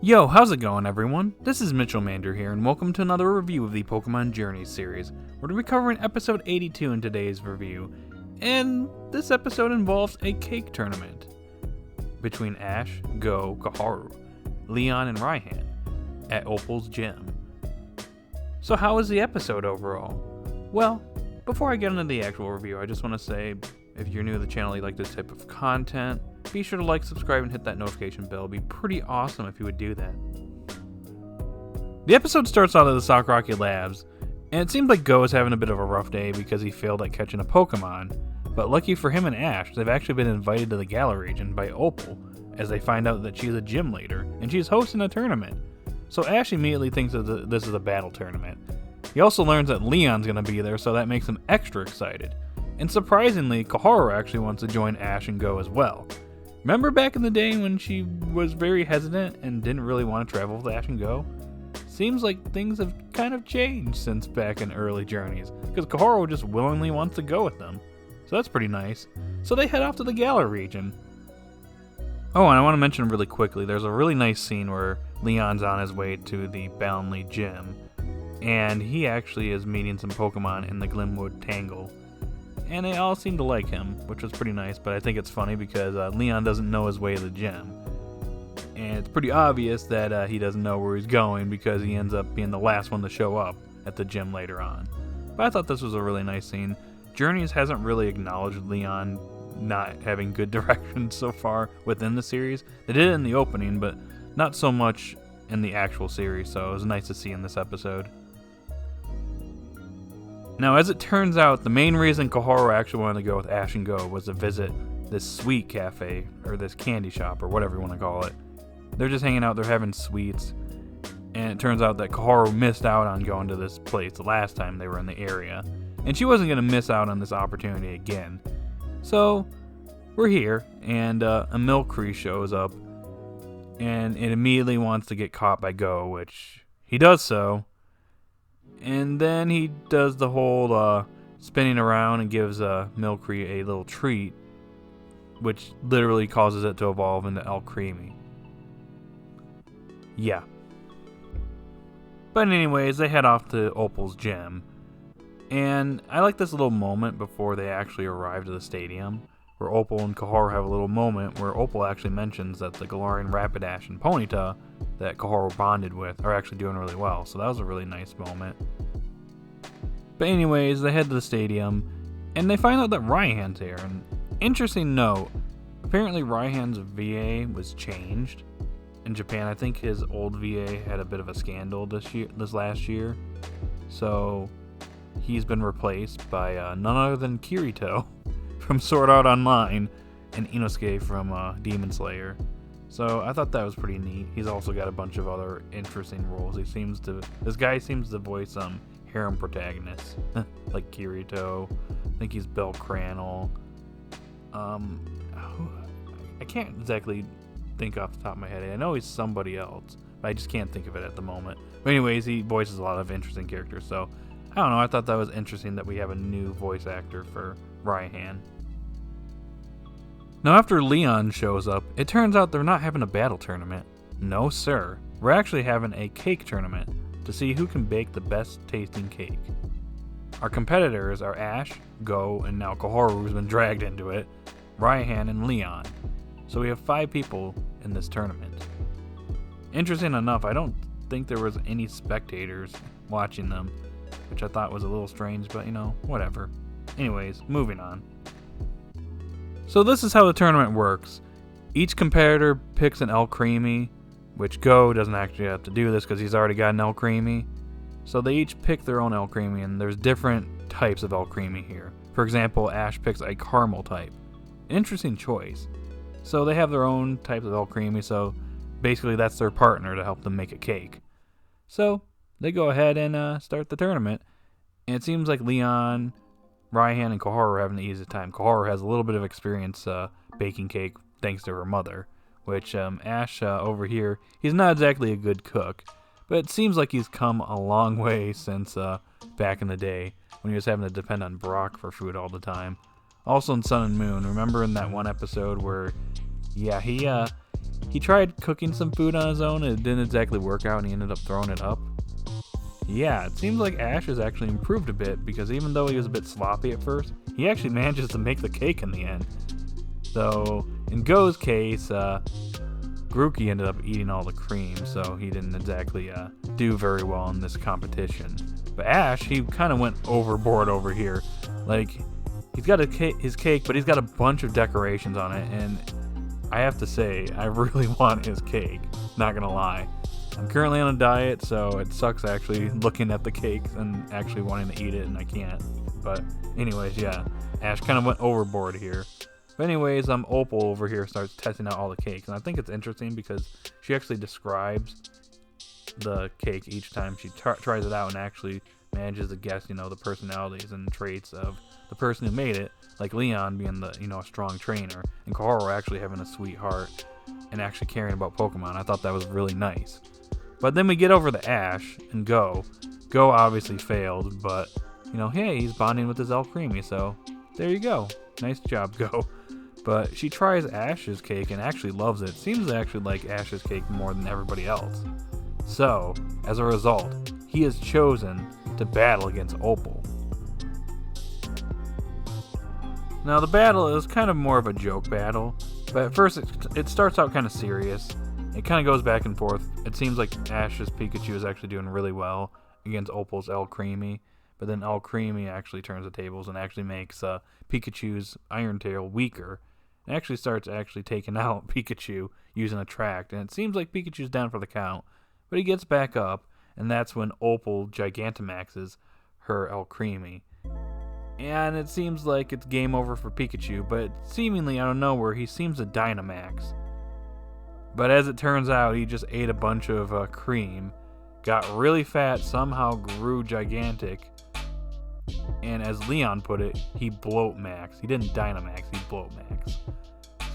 Yo, how's it going, everyone? This is Mitchell Mander here, and welcome to another review of the Pokemon Journey series. We're going to be covering episode 82 in today's review, and this episode involves a cake tournament between Ash, Go, Koharu, Leon, and Raihan at Opal's gym. So how was the episode overall? Well, before I get into the actual review, I just want to say, if you're new to the channel, you like this type of content, be sure to like, subscribe, and hit that notification bell. It'd be pretty awesome if you would do that. The episode starts out at the Sakuragi Labs, and it seems like Go is having a bit of a rough day because he failed at catching a Pokemon. But lucky for him and Ash, they've actually been invited to the Galar region by Opal, as they find out that she's a gym leader, and she's hosting a tournament. So Ash immediately thinks that this is a battle tournament. He also learns that Leon's going to be there, so that makes him extra excited. And surprisingly, Koharu actually wants to join Ash and Go as well. Remember back in the day when she was very hesitant and didn't really want to travel with Ash and Go? Seems like things have kind of changed since back in early journeys, because Koharu just willingly wants to go with them. So that's pretty nice. So they head off to the Galar region. Oh, and I want to mention really quickly, there's a really nice scene where Leon's on his way to the Boundley gym, and he actually is meeting some Pokemon in the Glimwood Tangle. And they all seem to like him, which was pretty nice, but I think it's funny because Leon doesn't know his way to the gym. And it's pretty obvious that he doesn't know where he's going because he ends up being the last one to show up at the gym later on. But I thought this was a really nice scene. Journeys hasn't really acknowledged Leon not having good direction so far within the series. They did it in the opening, but not so much in the actual series, so it was nice to see in this episode. Now, as it turns out, the main reason Koharu actually wanted to go with Ash and Go was to visit this sweet cafe, or this candy shop, or whatever you want to call it. They're just hanging out, they're having sweets, and it turns out that Koharu missed out on going to this place the last time they were in the area, and she wasn't going to miss out on this opportunity again. So, we're here, and a Milkree shows up, and it immediately wants to get caught by Go, which he does so. And then he does the whole spinning around and gives Milkree a little treat, which literally causes it to evolve into Alcremie. Yeah. But anyways, they head off to Opal's gym. And I like this little moment before they actually arrive to the stadium, where Opal and Koharu have a little moment where Opal actually mentions that the Galarian Rapidash and Ponyta that Koharu bonded with are actually doing really well. So that was a really nice moment. But anyways, they head to the stadium, and they find out that Raihan's here. And interesting note, apparently Raihan's VA was changed in Japan. I think his old VA had a bit of a scandal this last year. So he's been replaced by none other than Kirito from Sword Art Online and Inosuke from Demon Slayer. So I thought that was pretty neat. He's also got a bunch of other interesting roles. This guy seems to voice harem protagonists, like Kirito. I think he's Bell Crannel. I can't exactly think off the top of my head. I know he's somebody else, but I just can't think of it at the moment. But anyways, he voices a lot of interesting characters. So I don't know. I thought that was interesting that we have a new voice actor for Raihan. Now, after Leon shows up, it turns out they're not having a battle tournament. No, sir. We're actually having a cake tournament to see who can bake the best tasting cake. Our competitors are Ash, Go, and now Koharu, who's been dragged into it, Raihan, and Leon. So we have 5 people in this tournament. Interesting enough, I don't think there was any spectators watching them, which I thought was a little strange, but whatever. Anyways, moving on. So this is how the tournament works. Each competitor picks an Alcremie, which Go doesn't actually have to do this because he's already got an Alcremie. So they each pick their own Alcremie, and there's different types of Alcremie here. For example, Ash picks a caramel type. Interesting choice. So they have their own types of Alcremie, so basically that's their partner to help them make a cake. So they go ahead and start the tournament, and it seems like Leon, Raihan, and Koharu are having the easiest time. Koharu has a little bit of experience baking cake thanks to her mother, which Ash over here, he's not exactly a good cook, but it seems like he's come a long way since back in the day when he was having to depend on Brock for food all the time. Also in Sun and Moon, remember in that one episode where, yeah, he he tried cooking some food on his own and it didn't exactly work out and he ended up throwing it up. Yeah, it seems like Ash has actually improved a bit because even though he was a bit sloppy at first, he actually manages to make the cake in the end. Though, in Go's case, Grookey ended up eating all the cream, so he didn't exactly do very well in this competition. But Ash, he kind of went overboard over here. Like, he's got his cake, but he's got a bunch of decorations on it, and I have to say, I really want his cake, not gonna lie. I'm currently on a diet, so it sucks actually looking at the cake and actually wanting to eat it, and I can't. But anyways, yeah, Ash kind of went overboard here. But anyways, Opal over here starts testing out all the cakes, and I think it's interesting because she actually describes the cake each time she tries it out and actually manages to guess, the personalities and traits of the person who made it, like Leon being the, a strong trainer, and Kaoru actually having a sweet heart and actually caring about Pokemon. I thought that was really nice. But then we get over to Ash and Go. Go obviously failed, but, hey, he's bonding with his Alcremie, so there you go. Nice job, Go. But she tries Ash's cake and actually loves it. Seems to actually like Ash's cake more than everybody else. So, as a result, he is chosen to battle against Opal. Now, the battle is kind of more of a joke battle, but at first it starts out kind of serious. It kind of goes back and forth. It seems like Ash's Pikachu is actually doing really well against Opal's Alcremie, but then Alcremie actually turns the tables and actually makes Pikachu's Iron Tail weaker. It actually starts taking out Pikachu using Attract, and it seems like Pikachu's down for the count, but he gets back up, and that's when Opal Gigantamaxes her Alcremie. And it seems like it's game over for Pikachu, but seemingly out of nowhere, he seems to Dynamax. But as it turns out, he just ate a bunch of cream, got really fat, somehow grew gigantic, and as Leon put it, he bloat max. He didn't Dynamax, he bloat max.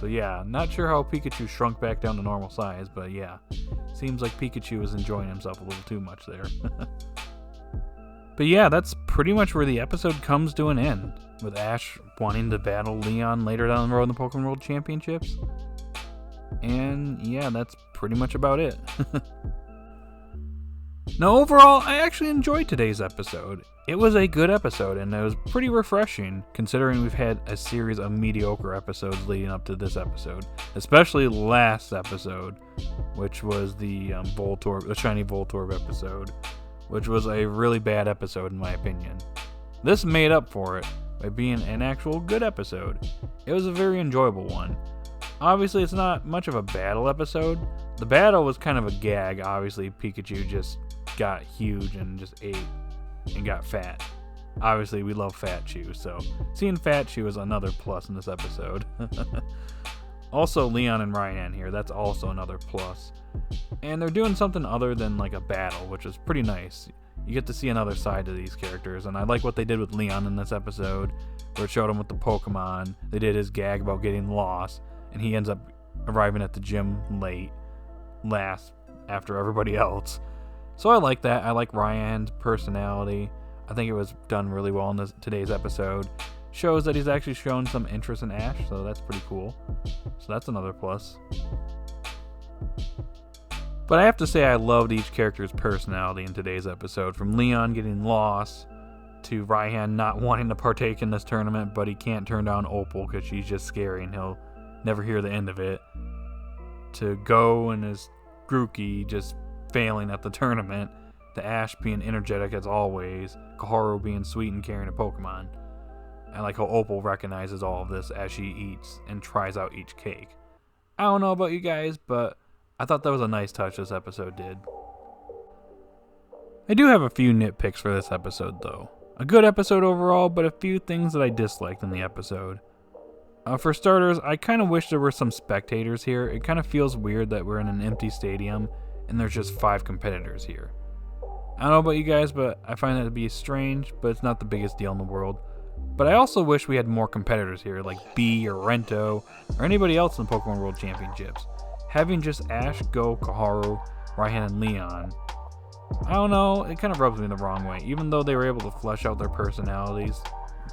So yeah, not sure how Pikachu shrunk back down to normal size, but yeah, seems like Pikachu is enjoying himself a little too much there. But yeah, that's pretty much where the episode comes to an end, with Ash wanting to battle Leon later down the road in the Pokemon World Championships. And yeah, that's pretty much about it. Now overall, I actually enjoyed today's episode. It was a good episode, and it was pretty refreshing, considering we've had a series of mediocre episodes leading up to this episode. Especially last episode, which was the Shiny Voltorb episode, which was a really bad episode in my opinion. This made up for it by being an actual good episode. It was a very enjoyable one. Obviously, it's not much of a battle episode. The battle was kind of a gag. Obviously, Pikachu just got huge and just ate and got fat. Obviously, we love Fatchu, so seeing Fatchu is another plus in this episode. Also, Leon and Ryan here, that's also another plus. And they're doing something other than like a battle, which is pretty nice. You get to see another side to these characters, and I like what they did with Leon in this episode, where it showed him with the Pokemon. They did his gag about getting lost, and he ends up arriving at the gym last after everybody else. So I like that. I like Ryan's personality. I think it was done really well in today's episode. Shows that he's actually shown some interest in Ash, so that's pretty cool. So that's another plus. But I have to say I loved each character's personality in today's episode. From Leon getting lost, to Ryan not wanting to partake in this tournament, but he can't turn down Opal because she's just scary and he'll never hear the end of it. To Go and his Grookey just failing at the tournament. To Ash being energetic as always. Kaoru being sweet and caring to Pokemon. I like how Opal recognizes all of this as she eats and tries out each cake. I don't know about you guys, but I thought that was a nice touch this episode did. I do have a few nitpicks for this episode though. A good episode overall, but a few things that I disliked in the episode. For starters, I kind of wish there were some spectators here. It kind of feels weird that we're in an empty stadium and there's just 5 competitors here. I don't know about you guys, but I find that to be strange, but it's not the biggest deal in the world. But I also wish we had more competitors here, like Bee or Rento, or anybody else in the Pokemon World Championships. Having just Ash, Go, Kaoru, Raihan, and Leon, I don't know, it kind of rubs me the wrong way. Even though they were able to flesh out their personalities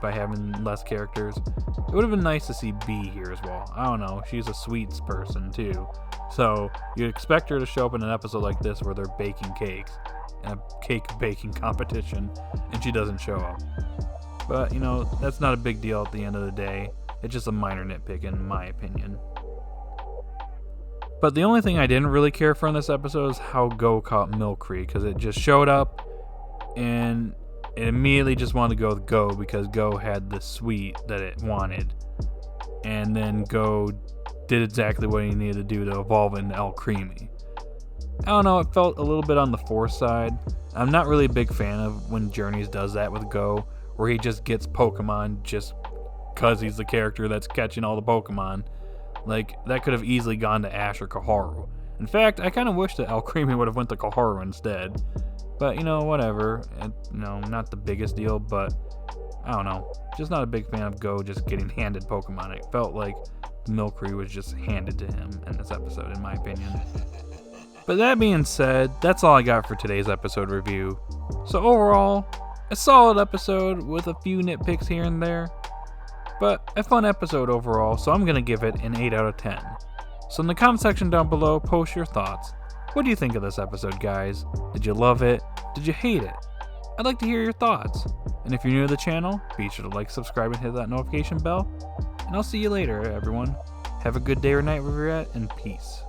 by having less characters. It would have been nice to see B here as well. I don't know, she's a sweets person too. So you'd expect her to show up in an episode like this where they're baking cakes, in a cake baking competition, and she doesn't show up. But, you know, that's not a big deal at the end of the day. It's just a minor nitpick in my opinion. But the only thing I didn't really care for in this episode is how Go caught Milkry, because it just showed up and it immediately just wanted to go with Go because Go had the sweet that it wanted. And then Go did exactly what he needed to do to evolve into El Creamy. I don't know, it felt a little bit on the force side. I'm not really a big fan of when Journeys does that with Go, where he just gets Pokemon just because he's the character that's catching all the Pokemon. Like, that could have easily gone to Ash or Koharu. In fact, I kind of wish that El Creamy would have went to Koharu instead. But, you know, whatever. Not the biggest deal, but I don't know. Just not a big fan of Go just getting handed Pokemon. It felt like Milkry was just handed to him in this episode, in my opinion. But that being said, that's all I got for today's episode review. So overall, a solid episode with a few nitpicks here and there. But a fun episode overall, so I'm going to give it an 8 out of 10. So in the comment section down below, post your thoughts. What do you think of this episode, guys? Did you love it? Did you hate it? I'd like to hear your thoughts. And if you're new to the channel, be sure to like, subscribe, and hit that notification bell. And I'll see you later, everyone. Have a good day or night wherever you're at, and peace.